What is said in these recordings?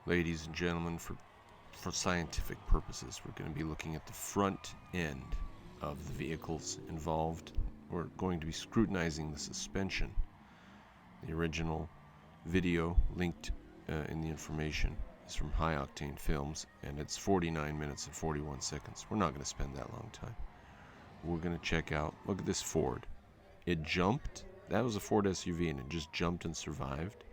Ladies and gentlemen, for scientific purposes, we're going to be looking at the front end of the vehicles involved. We're going to be scrutinizing the suspension. The original video linked in the information is from High Octane Films, and it's 49 minutes and 41 seconds. We're not going to spend that long time. We're going to check out, look at this Ford. It jumped. That was a Ford SUV, and it just jumped and survived.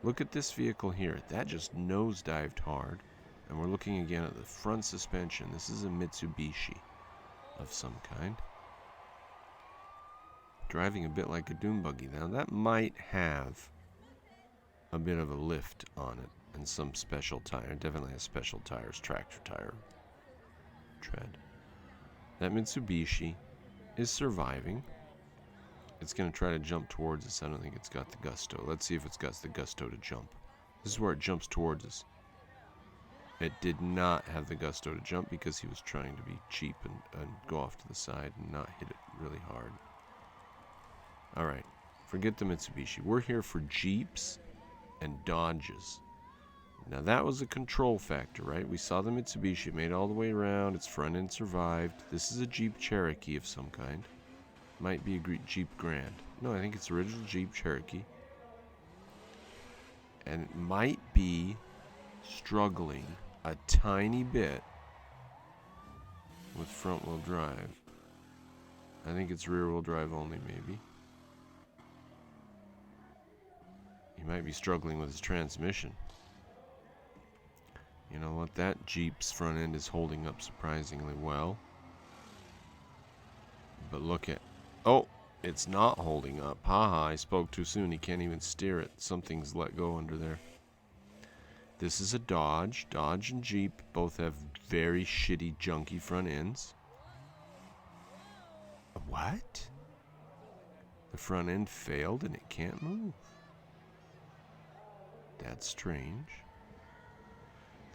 Look at this vehicle here. That just nosedived hard. And we're looking again at the front suspension. This is a Mitsubishi of some kind. Driving a bit like a dune buggy. Now that might have a bit of a lift on it and some special tire. It definitely has special tires, tractor tire tread. That Mitsubishi is surviving. It's going to try to jump towards us. I don't think it's got the gusto. Let's see if it's got the gusto to jump. This is where it jumps towards us. It did not have the gusto to jump because he was trying to be cheap and go off to the side and not hit it really hard. Alright, forget the Mitsubishi. We're here for Jeeps and Dodges. Now that was a control factor, right? We saw the Mitsubishi. It made it all the way around. Its front end survived. This is a Jeep Cherokee of some kind. Might be a Jeep Grand. No, I think it's original Jeep Cherokee. And it might be struggling a tiny bit with front wheel drive. I think it's rear wheel drive only, maybe. He might be struggling with his transmission. You know what? That Jeep's front end is holding up surprisingly well. But look at... Oh, it's not holding up. Haha, I spoke too soon. He can't even steer it. Something's let go under there. This is a Dodge. Dodge and Jeep both have very shitty, junky front ends. What? The front end failed and it can't move. That's strange.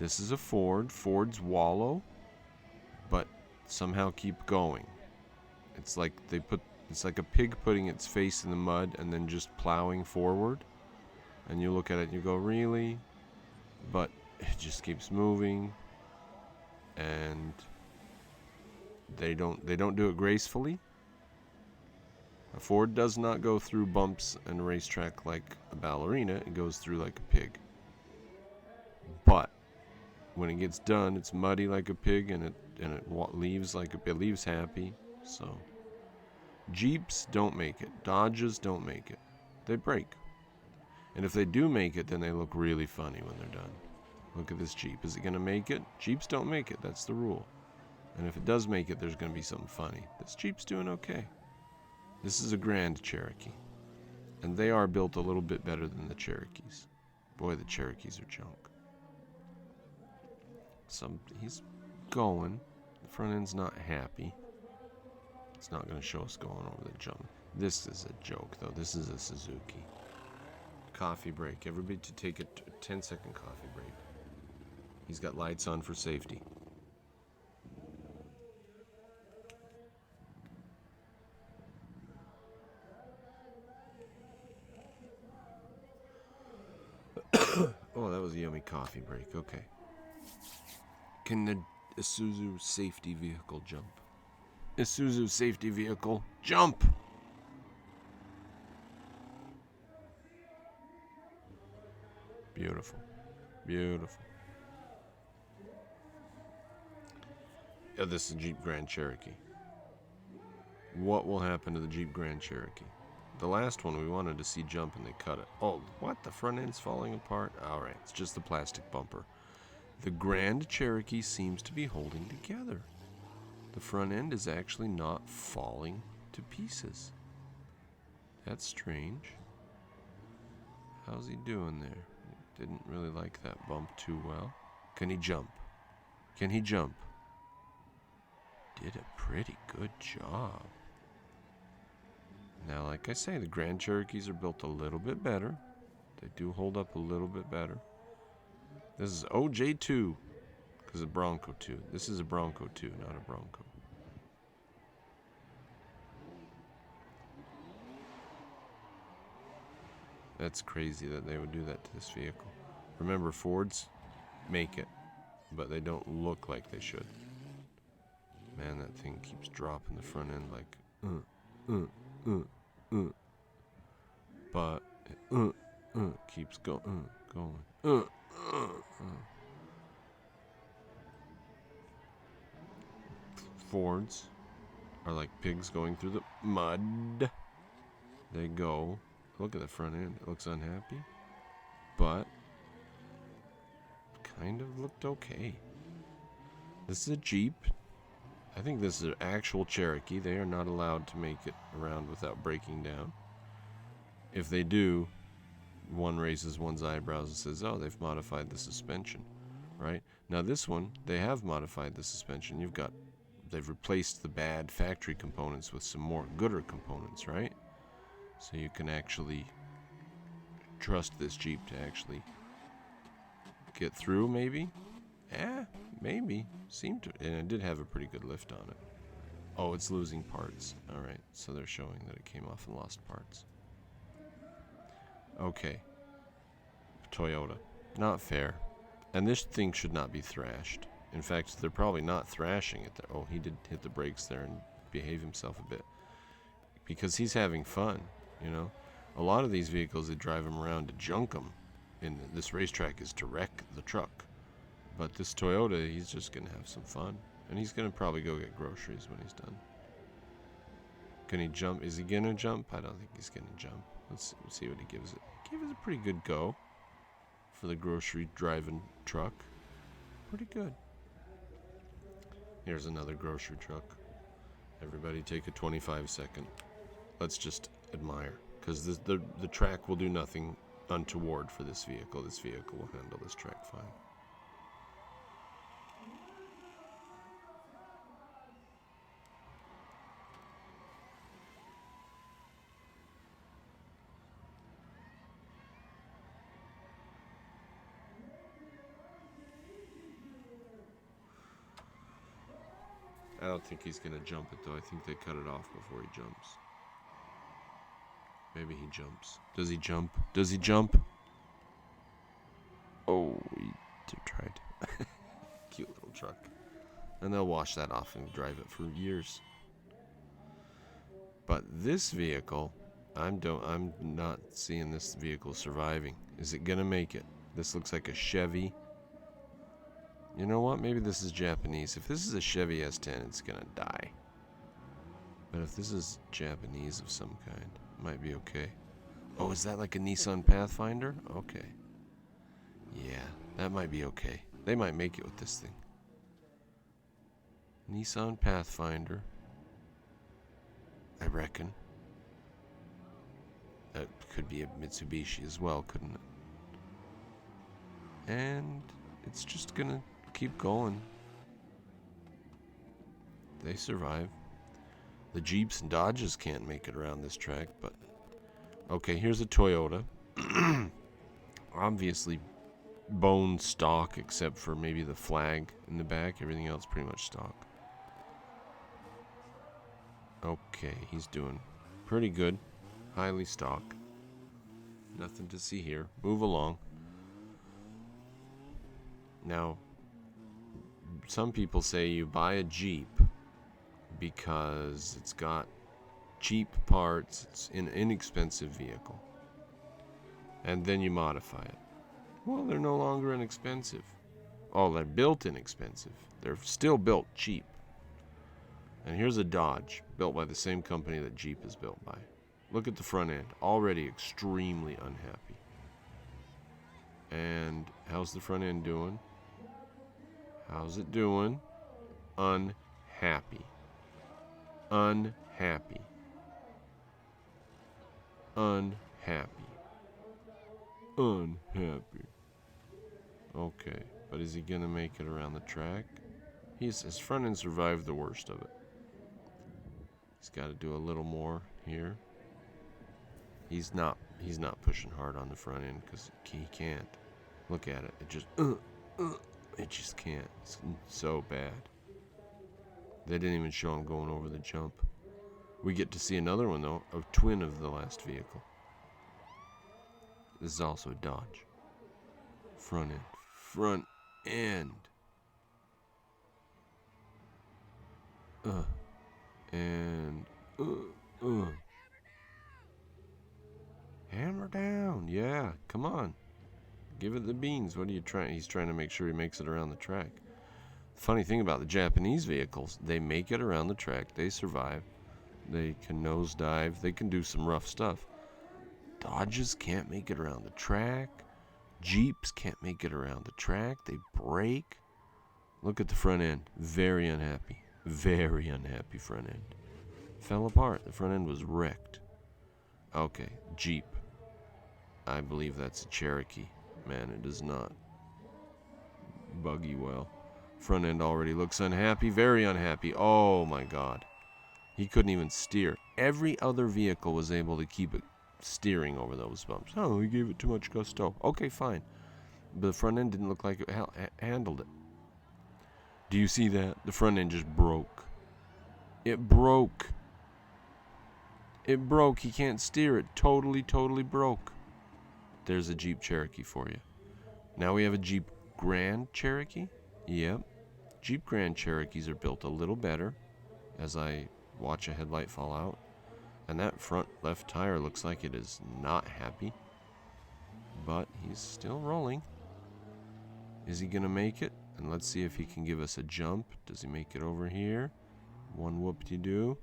This is a Ford. Fords wallow, but somehow keep going. It's like it's like a pig putting its face in the mud and then just plowing forward. And you look at it and you go, really? But it just keeps moving. And they don't do it gracefully. A Ford does not go through bumps and racetrack like a ballerina. It goes through like a pig. But when it gets done, it's muddy like a pig, and it leaves like it leaves happy. So Jeeps don't make it. Dodges don't make it. They break. And if they do make it, then they look really funny when they're done. Look at this Jeep. Is it going to make it? Jeeps don't make it. That's the rule. And if it does make it, there's going to be something funny. This Jeep's doing okay. This is a Grand Cherokee. And they are built a little bit better than the Cherokees. Boy, the Cherokees are junk. He's going. The front end's not happy. It's not going to show us going over the jump. This is a joke, though. This is a Suzuki. Coffee break. Everybody to take a 10-second coffee break. He's got lights on for safety. Oh, that was a yummy coffee break. Okay. Can the Isuzu safety vehicle jump? Isuzu safety vehicle, jump! Beautiful. Beautiful. Yeah, this is a Jeep Grand Cherokee. What will happen to the Jeep Grand Cherokee? The last one we wanted to see jump and they cut it. Oh, what? The front end's falling apart? Alright, it's just the plastic bumper. The Grand Cherokee seems to be holding together. The front end is actually not falling to pieces. That's strange. How's he doing there? Didn't really like that bump too well. Can he jump? Can he jump? Did a pretty good job. Now, like I say, the Grand Cherokees are built a little bit better. They do hold up a little bit better. This is OJ2, because of Bronco 2. This is a Bronco 2, not a Bronco. That's crazy that they would do that to this vehicle. Remember, Fords make it, but they don't look like they should. Man, that thing keeps dropping the front end like, but it keeps going. Fords are like pigs going through the mud. They go. Look at the front end. It looks unhappy, but kind of looked okay. This is a Jeep. I think this is an actual Cherokee. They are not allowed to make it around without breaking down. If they do, one raises one's eyebrows and says, oh, they've modified the suspension, right? Now this one, they have modified the suspension. They've replaced the bad factory components with some more gooder components, right? So you can actually trust this Jeep to actually get through, maybe? Yeah, maybe. Seemed to, and it did have a pretty good lift on it. Oh, it's losing parts. Alright, so they're showing that it came off and lost parts. Okay. Toyota. Not fair. And this thing should not be thrashed. In fact, they're probably not thrashing it there. Oh, he did hit the brakes there and behave himself a bit. Because he's having fun, you know? A lot of these vehicles, they drive them around to junk them. And this racetrack is to wreck the truck. But this Toyota, he's just going to have some fun. And he's going to probably go get groceries when he's done. Can he jump? Is he going to jump? I don't think he's going to jump. Let's see what he gives it. Give it a pretty good go for the grocery driving truck. Pretty good. Here's another grocery truck. Everybody take a 25-second. Let's just admire. Because the track will do nothing untoward for this vehicle. This vehicle will handle this track fine. I don't think he's going to jump it, though. I think they cut it off before he jumps. Maybe he jumps. Does he jump? Does he jump? Oh, he tried. Cute little truck. And they'll wash that off and drive it for years. But this vehicle, I'm not seeing this vehicle surviving. Is it going to make it? This looks like a Chevy. You know what? Maybe this is Japanese. If this is a Chevy S10, it's gonna die. But if this is Japanese of some kind, it might be okay. Oh, is that like a Nissan Pathfinder? Okay. Yeah, that might be okay. They might make it with this thing. Nissan Pathfinder. I reckon. That could be a Mitsubishi as well, couldn't it? And it's just gonna keep going. They survive. The Jeeps and Dodges can't make it around this track, but okay, here's a Toyota. Obviously bone stock, except for maybe the flag in the back. Everything else pretty much stock. Okay, he's doing pretty good. Highly stock. Nothing to see here. Move along. Now, some people say you buy a Jeep because it's got cheap parts, it's an inexpensive vehicle, and then you modify it. Well, they're no longer inexpensive. Oh, they're built inexpensive. They're still built cheap. And here's a Dodge, built by the same company that Jeep is built by. Look at the front end, already extremely unhappy. And how's the front end doing? How's it doing? Unhappy. Unhappy. Unhappy. Unhappy. Okay, but is he gonna make it around the track? His front end survived the worst of it. He's got to do a little more here. He's not pushing hard on the front end because he can't. Look at it. It just can't. It's so bad. They didn't even show him going over the jump. We get to see another one, though, a twin of the last vehicle. This is also a Dodge. Front And and hammer down. Yeah, come on. Give it the beans. What are you trying? He's trying to make sure he makes it around the track. The funny thing about the Japanese vehicles, they make it around the track. They survive. They can nosedive. They can do some rough stuff. Dodges can't make it around the track. Jeeps can't make it around the track. They break. Look at the front end. Very unhappy. Very unhappy front end. Fell apart. The front end was wrecked. Okay, Jeep. I believe that's a Cherokee. Man, it does not buggy well. Front end already looks unhappy. Very unhappy. Oh my God. He couldn't even steer. Every other vehicle was able to keep it steering over those bumps. Oh, he gave it too much gusto. Okay, fine. But the front end didn't look like it handled it. Do you see that? The front end just broke. It broke. It broke. He can't steer it. Totally broke. There's a Jeep Cherokee for you. Now we have a Jeep Grand Cherokee. Yep. Jeep Grand Cherokees are built a little better as I watch a headlight fall out. And that front left tire looks like it is not happy. But he's still rolling. Is he going to make it? And let's see if he can give us a jump. Does he make it over here? One whoop-de-doo.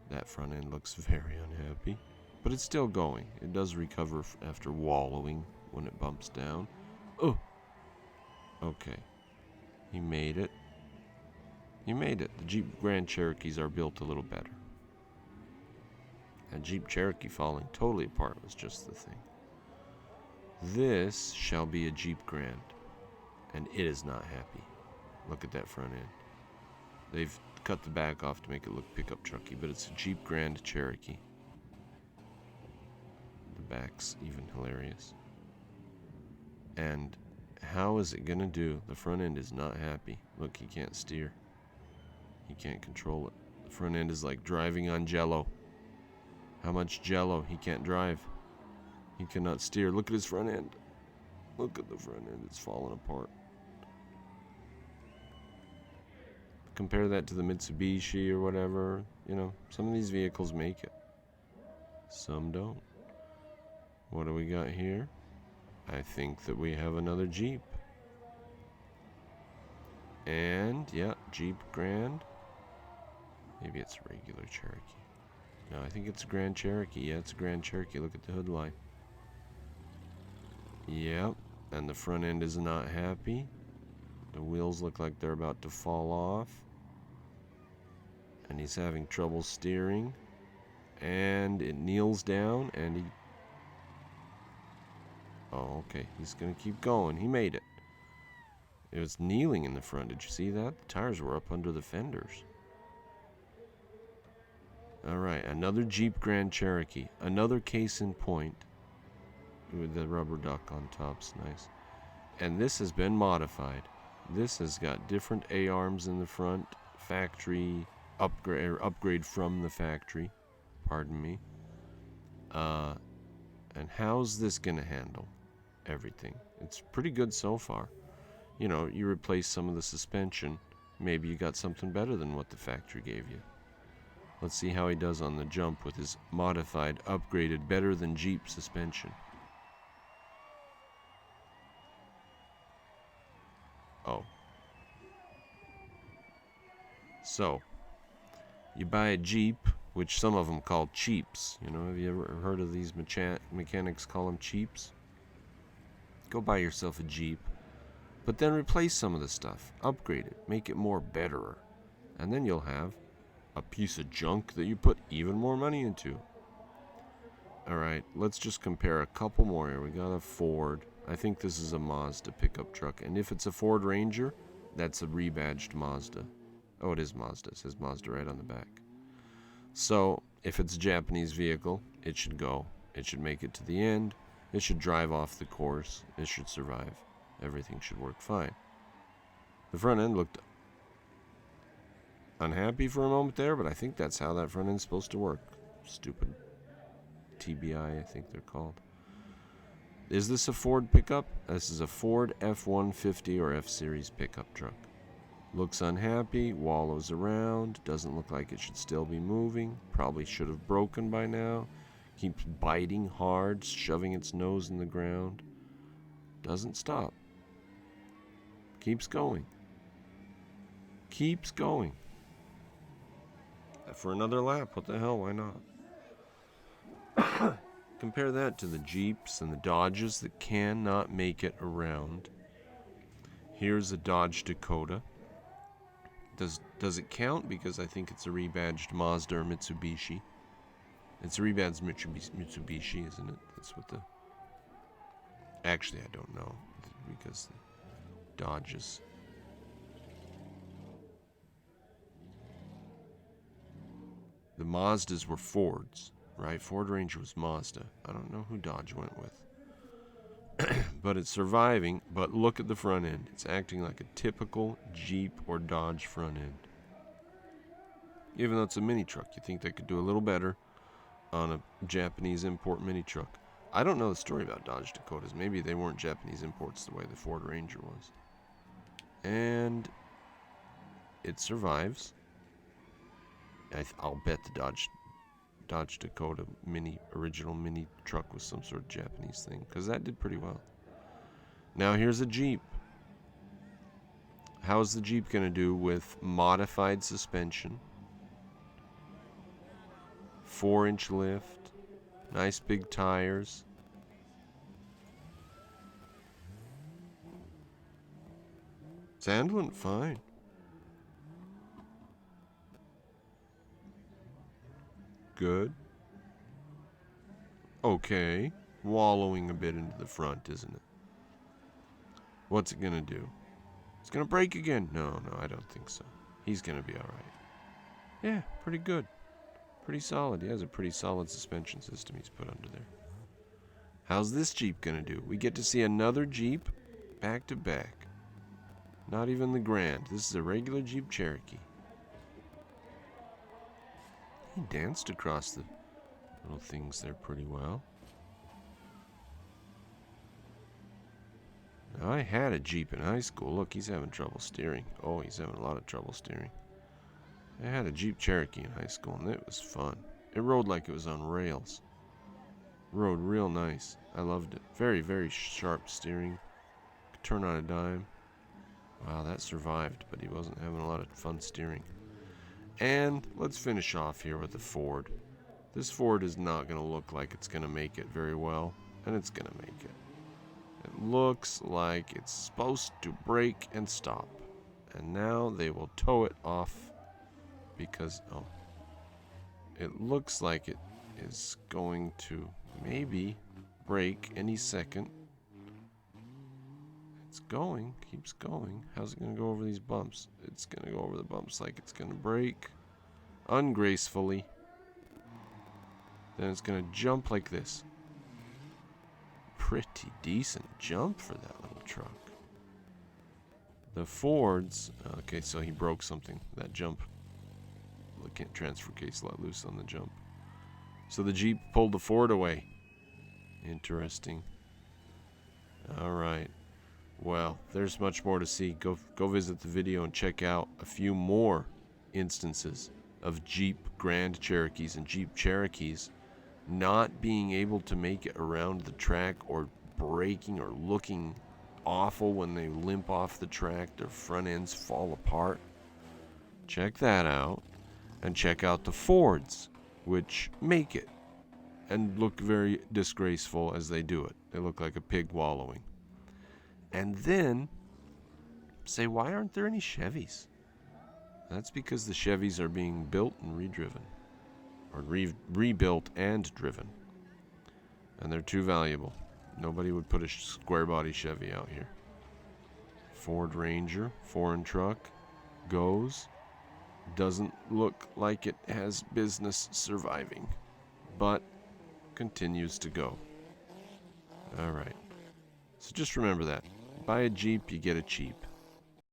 That front end looks very unhappy. But it's still going. It does recover after wallowing when it bumps down. Oh! Okay. He made it. He made it. The Jeep Grand Cherokees are built a little better. And Jeep Cherokee falling totally apart was just the thing. This shall be a Jeep Grand. And it is not happy. Look at that front end. They've cut the back off to make it look pickup trucky, but it's a Jeep Grand Cherokee. The back's even hilarious. And how is it gonna do? The front end is not happy. Look, he can't steer. He can't control it. The front end is like driving on jello. How much jello? He can't drive. He cannot steer. Look at his front end. Look at the front end. It's falling apart. Compare that to the Mitsubishi or whatever. You know, some of these vehicles make it. Some don't. What do we got here? I think that we have another Jeep. And, yeah, Jeep Grand. Maybe it's a regular Cherokee. No, I think it's a Grand Cherokee. Yeah, it's a Grand Cherokee. Look at the hood line. Yep, and the front end is not happy. The wheels look like they're about to fall off. And he's having trouble steering. And it kneels down, and he... Oh, okay. He's going to keep going. He made it. It was kneeling in the front. Did you see that? The tires were up under the fenders. Alright, another Jeep Grand Cherokee. Another case in point. With the rubber duck on top's nice. And this has been modified. This has got different A-arms in the front. Factory upgrade from the factory. Pardon me. And how's this going to handle everything? It's pretty good so far. You know, you replace some of the suspension. Maybe you got something better than what the factory gave you. Let's see how he does on the jump with his modified, upgraded, better than Jeep suspension. Oh. So, you buy a Jeep, which some of them call cheaps. You know, have you ever heard of these mechanics call them cheaps? Go buy yourself a Jeep, but then replace some of the stuff. Upgrade it. Make it more betterer. And then you'll have a piece of junk that you put even more money into. Alright, let's just compare a couple more here. We got a Ford. I think this is a Mazda pickup truck. And if it's a Ford Ranger, that's a rebadged Mazda. Oh, it is Mazda. It says Mazda right on the back. So, if it's a Japanese vehicle, it should go. It should make it to the end. It should drive off the course. It should survive. Everything should work fine. The front end looked unhappy for a moment there, but I think that's how that front end's supposed to work. Stupid TBI, I think they're called. Is this a Ford pickup? This is a Ford F-150 or F-Series pickup truck. Looks unhappy, wallows around, doesn't look like it should still be moving, probably should have broken by now, keeps biting hard, shoving its nose in the ground, doesn't stop, keeps going, for another lap. What the hell, why not? Compare that to the Jeeps and the Dodges that cannot make it around. Here's a Dodge Dakota. Does it count? Because I think it's a rebadged Mazda or Mitsubishi. It's a rebadged Mitsubishi, isn't it? That's what the... Actually, I don't know. Because the Dodges... The Mazdas were Fords, right? Ford Ranger was Mazda. I don't know who Dodge went with. But it's surviving. But look at the front end. It's acting like a typical Jeep or Dodge front end. Even though it's a mini truck, you think they could do a little better on a Japanese import mini truck. I don't know the story about Dodge Dakotas. Maybe they weren't Japanese imports the way the Ford Ranger was. And it survives. I'll bet the Dodge Dakota original mini truck was some sort of Japanese thing, because that did pretty well. Now here's a Jeep. How's the Jeep going to do with modified suspension? 4-inch lift. Nice big tires. It's handling fine. Good. Okay. Wallowing a bit into the front, isn't it? What's it going to do? It's going to break again. No, I don't think so. He's going to be all right. Yeah, pretty good. Pretty solid. He has a pretty solid suspension system he's put under there. How's this Jeep going to do? We get to see another Jeep back to back. Not even the Grand. This is a regular Jeep Cherokee. He danced across the little things there pretty well. Now, I had a Jeep in high school. Look, he's having trouble steering. Oh, he's having a lot of trouble steering. I had a Jeep Cherokee in high school, and it was fun. It rode like it was on rails. Rode real nice. I loved it. Very, very sharp steering. Could turn on a dime. Wow, that survived, but he wasn't having a lot of fun steering. And let's finish off here with the Ford. This Ford is not going to look like it's going to make it very well, and it's going to make it. It looks like it's supposed to brake and stop. And now they will tow it off because, it looks like it is going to maybe brake any second. It's going, keeps going. How's it going to go over these bumps? It's going to go over the bumps like it's going to brake ungracefully. Then it's going to jump like this. Pretty decent jump for that little truck. The Fords, okay, so he broke something. That jump. The transfer case let loose on the jump. So the Jeep pulled the Ford away. Interesting. All right. Well, there's much more to see. Go visit the video and check out a few more instances of Jeep Grand Cherokees and Jeep Cherokees not being able to make it around the track, or braking, or looking awful when they limp off the track. Their front ends fall apart. Check that out. And check out the Fords, which make it and look very disgraceful as they do it. They look like a pig wallowing. And then say, why aren't there any Chevys? That's because the Chevys are being built and redriven, or rebuilt and driven, and they're too valuable. Nobody would put a square body Chevy out here. Ford Ranger, foreign truck, goes. Doesn't look like it has business surviving, but continues to go. All right. So just remember that. Buy a Jeep, you get it cheap.